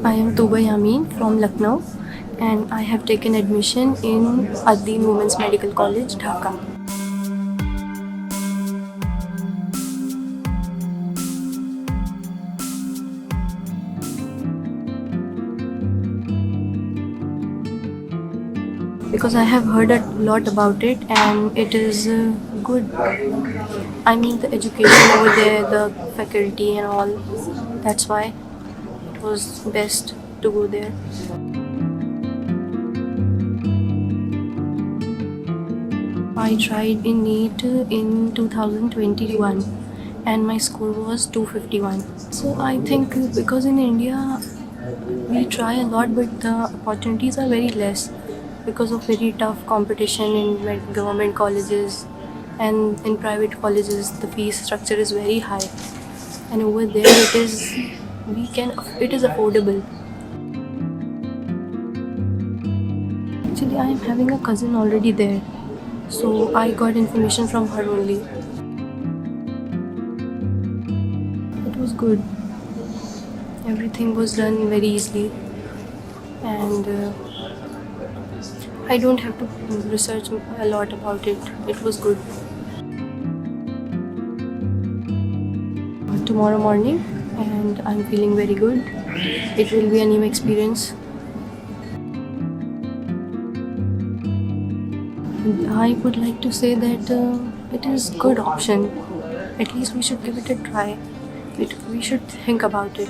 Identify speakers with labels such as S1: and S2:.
S1: I am Tuba Yamin from Lucknow and I have taken admission in Ad-Deen Women's Medical College, Dhaka. Because I have heard a lot about it and it is good. I mean the education over there, the faculty and all. That's why it was best to go there. I tried in NEET in 2021 and my score was 251. So I think because in India we try a lot but the opportunities are very less because of very tough competition in government colleges, and in private colleges the fees structure is very high, and over there it is affordable. Actually I am having a cousin already there, so I got information from her only. It was good. Everything was done very easily and I don't have to research a lot about it. It was good. Tomorrow morning and I'm feeling very good. It will be a new experience. I would like to say that it is a good option. At least we should give it a try. We should think about it.